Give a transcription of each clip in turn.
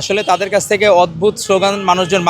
আসলে তাদের কাছ থেকে অদ্ভুত স্লোগান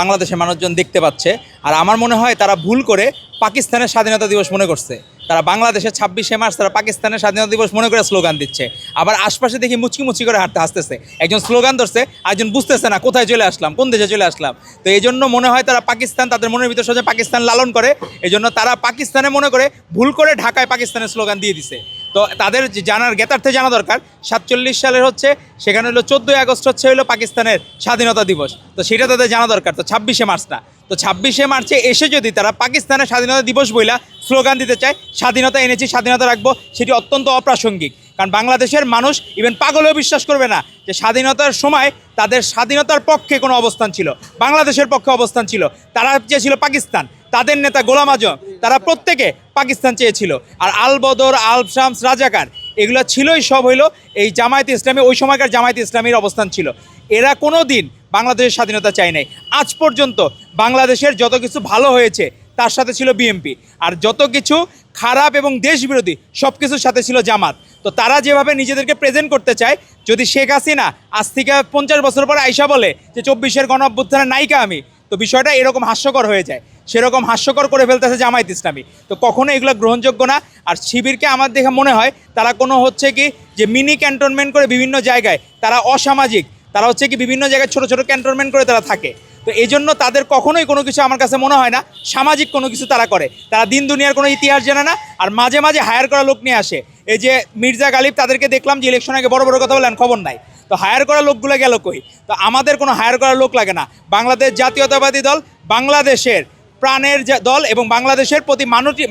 বাংলাদেশের মানুষজন দেখতে পাচ্ছে। আর আমার মনে হয় তারা ভুল করে পাকিস্তানের স্বাধীনতা দিবস মনে করছে। তারা বাংলাদেশের 26শে মার্চ তারা পাকিস্তানের স্বাধীনতা দিবস মনে করে স্লোগান দিচ্ছে। আবার আশপাশে দেখি মুচকি করে হাসতেছে। একজন স্লোগান ধরছে, একজন বুঝতেছে না কোথায় চলে আসলাম, কোন দেশে চলে আসলাম। তো এই জন্য মনে হয় তারা পাকিস্তান, তাদের মনের ভিতর সোজা পাকিস্তান লালন করে। এই জন্য তারা পাকিস্তানে মনে করে ভুল করে ঢাকায় পাকিস্তানের স্লোগান দিয়ে দিছে। তো তাদের জানার জ্ঞাতার্থে জানা দরকার 47 সালের হচ্ছে সেখানে হলো 14ই আগস্ট হলো পাকিস্তানের স্বাধীনতা দিবস। তো সেটা তাদের জানা দরকার। তো 26শে মার্চ না, তো 26শে মার্চে এসে যদি তারা পাকিস্তানের স্বাধীনতা দিবস বইলা স্লোগান দিতে চায় স্বাধীনতা এনেছি, স্বাধীনতা রাখবো, সেটি অত্যন্ত অপ্রাসঙ্গিক। কারণ বাংলাদেশের মানুষ ইভেন পাগলেও বিশ্বাস করবে না যে স্বাধীনতার সময় তাদের স্বাধীনতার পক্ষে কোনো অবস্থান ছিল, বাংলাদেশের পক্ষে অবস্থান ছিল। তারা চেয়েছিল পাকিস্তান, তাদের নেতা গোলাম আজম তারা প্রত্যেকে পাকিস্তান চেয়েছিল। আর আল বদর, আল শামস, রাজাকার এগুলো ছিলই সব হইলো এই জামায়াতে ইসলামী, ওই সময়কার জামায়াতে ইসলামীর অবস্থান ছিল। এরা কোনো দিন বাংলাদেশের স্বাধীনতা চায় নাই। আজ পর্যন্ত বাংলাদেশের যত কিছু ভালো হয়েছে তার সাথে ছিল বিএনপি, আর যত কিছু খারাপ এবং দেশবিরোধী সব কিছুর সাথে ছিল জামাত। তো তারা যেভাবে নিজেদেরকে প্রেজেন্ট করতে চায়, যদি শেখ হাসিনা আজ থেকে 50 বছর পরে আইসা বলে যে 24-এর গণঅভ্যুত্থানের নায়িকা আমি, তো বিষয়টা এরকম হাস্যকর হয়ে যায়। সেরকম হাস্যকর করে ফেলতেছে জামায়াত ইসলামী। তো কখনো এগুলো গ্রহণযোগ্য না। আর শিবিরকে আমার দেখে মনে হয় তারা কোনো হচ্ছে কি যে মিনি ক্যান্টনমেন্ট করে বিভিন্ন জায়গায় তারা অসামাজিক, তারা হচ্ছে কি বিভিন্ন জায়গায় ছোট ছোট ক্যান্টনমেন্ট করে তারা থাকে। তো এই জন্য তাদের কখনোই কোনো কিছু আমার কাছে মনে হয় না সামাজিক কোনো কিছু তারা করে। তারা দিন দুনিয়ার কোনো ইতিহাস জানে না। আর মাঝে মাঝে হায়ার করা লোক নিয়ে আসে। এই যে মির্জা গালিব, তাদেরকে দেখলাম যে ইলেকশন আগে বড় বড় কথা বললেন, খবর নাই। তো হায়ার করা লোকগুলো গেল কই? তো আমাদের কোনো হায়ার করা লোক লাগে না। বাংলাদেশ জাতীয়তাবাদী দল বাংলাদেশের প্রাণের দল এবং বাংলাদেশের প্রতি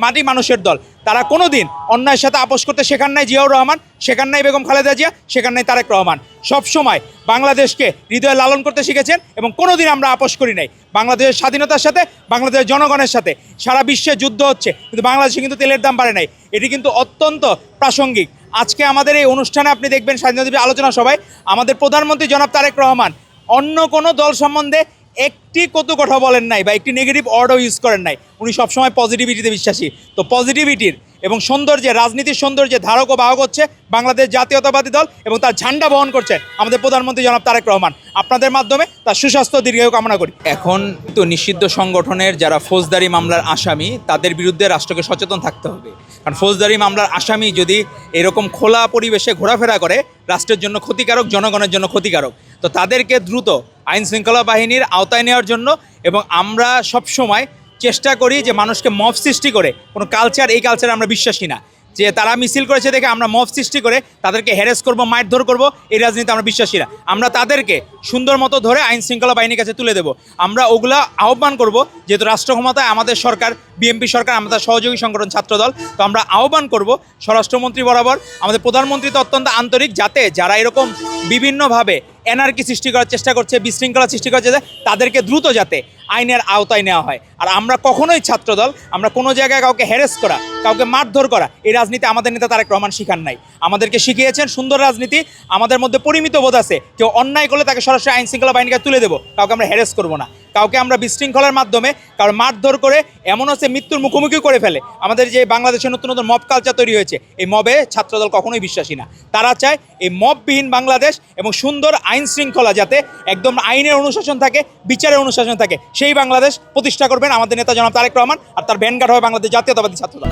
মাটি মানুষের দল। তারা কোনো দিন অন্যায়ের সাথে আপোষ করতে শেখান নাই জিয়াউর রহমান, শেখান নাই বেগম খালেদা জিয়া, শেখান নাই তারেক রহমান। সবসময় বাংলাদেশকে হৃদয়ে লালন করতে শিখেছেন এবং কোনো দিন আমরা আপোষ করি নাই বাংলাদেশের স্বাধীনতার সাথে, বাংলাদেশের জনগণের সাথে। সারা বিশ্বে যুদ্ধ হচ্ছে কিন্তু বাংলাদেশে কিন্তু তেলের দাম বাড়ে নাই। এটি কিন্তু অত্যন্ত প্রাসঙ্গিক। আজকে আমাদের এই অনুষ্ঠানে আপনি দেখবেন স্বাধীনতা দিবস আলোচনা সভায় আমাদের প্রধানমন্ত্রী জনাব তারেক রহমান অন্য কোনো দল সম্বন্ধে একটি কটু কথা বলেন নাই বা একটি নেগেটিভ ওয়ার্ডও ইউজ করেন নাই। উনি সবসময় পজিটিভিটিতে বিশ্বাসী। তো পজিটিভিটির এবং সৌন্দর্যে, রাজনীতির সৌন্দর্যে ধারক ও বাহক হচ্ছে বাংলাদেশ জাতীয়তাবাদী দল এবং তার ঝান্ডা বহন করছে আমাদের প্রধানমন্ত্রী জনাব তারেক রহমান। আপনাদের মাধ্যমে তার সুস্বাস্থ্য দীর্ঘায়ু কামনা করি। এখন তো নিষিদ্ধ সংগঠনের যারা ফৌজদারি মামলার আসামি তাদের বিরুদ্ধে রাষ্ট্রকে সচেতন থাকতে হবে। কারণ ফৌজদারি মামলার আসামি যদি এরকম খোলা পরিবেশে ঘোরাফেরা করে রাষ্ট্রের জন্য ক্ষতিকারক, জনগণের জন্য ক্ষতিকারক। তো তাদেরকে দ্রুত আইন শৃঙ্খলা বাহিনীর আওতায় নেওয়ার জন্য, এবং আমরা সবসময় চেষ্টা করি যে মানুষকে মব সৃষ্টি করে কোনো কালচার, এই কালচারে আমরা বিশ্বাসী না। যে তারা মিছিল করেছে দেখে আমরা মব সৃষ্টি করে তাদেরকে হ্যারেস করবো, মারধর করবো, এই রাজনীতি আমরা বিশ্বাসী না। আমরা তাদেরকে সুন্দর মতো ধরে আইন শৃঙ্খলা বাহিনীর কাছে তুলে দেবো। আমরা ওগুলা আহ্বান করব, যেহেতু রাষ্ট্র ক্ষমতায় আমাদের সরকার, বিএনপি সরকার, আমাদের সহযোগী সংগঠন ছাত্রদল। তো আমরা আহ্বান করব স্বরাষ্ট্রমন্ত্রী বরাবর, আমাদের প্রধানমন্ত্রী তো অত্যন্ত আন্তরিক, যাতে যারা এরকম বিভিন্নভাবে এনার্কি সৃষ্টি করার চেষ্টা করছে, বিশৃঙ্খলা সৃষ্টি করছে, তাদেরকে দ্রুত যাতে আইনের আওতায় নেওয়া হয়। আর আমরা কখনোই ছাত্রদল আমরা কোনো জায়গায় কাউকে হ্যারেস করা, কাউকে মারধর করা, এই রাজনীতি আমাদের নেতা তারেক রহমান শিখান নাই। আমাদেরকে শিখিয়েছেন সুন্দর রাজনীতি। আমাদের মধ্যে পরিমিত বোধ আছে। কেউ অন্যায় করলে তাকে সরাসরি আইন শৃঙ্খলা বাহিনীকে তুলে দেবো, কাউকে আমরা হ্যারেস করবো না। কাউকে আমরা বিশৃঙ্খলার মাধ্যমে কারো মারধর করে এমন হচ্ছে মৃত্যুর মুখোমুখি করে ফেলে। আমাদের যে বাংলাদেশের নতুন নতুন মব কালচার তৈরি হয়েছে, এই মবে ছাত্রদল কখনোই বিশ্বাসী না। তারা চায় এই মববিহীন বাংলাদেশ এবং সুন্দর আইন শৃঙ্খলা, যাতে একদম আইনের অনুশাসন থাকে, বিচারের অনুশাসন থাকে, সেই বাংলাদেশ প্রতিষ্ঠা করবেন আমাদের নেতা জনাব তারেক রহমান। আর তার ভ্যানগার্ড হবে বাংলাদেশ জাতীয়তাবাদী ছাত্রদল।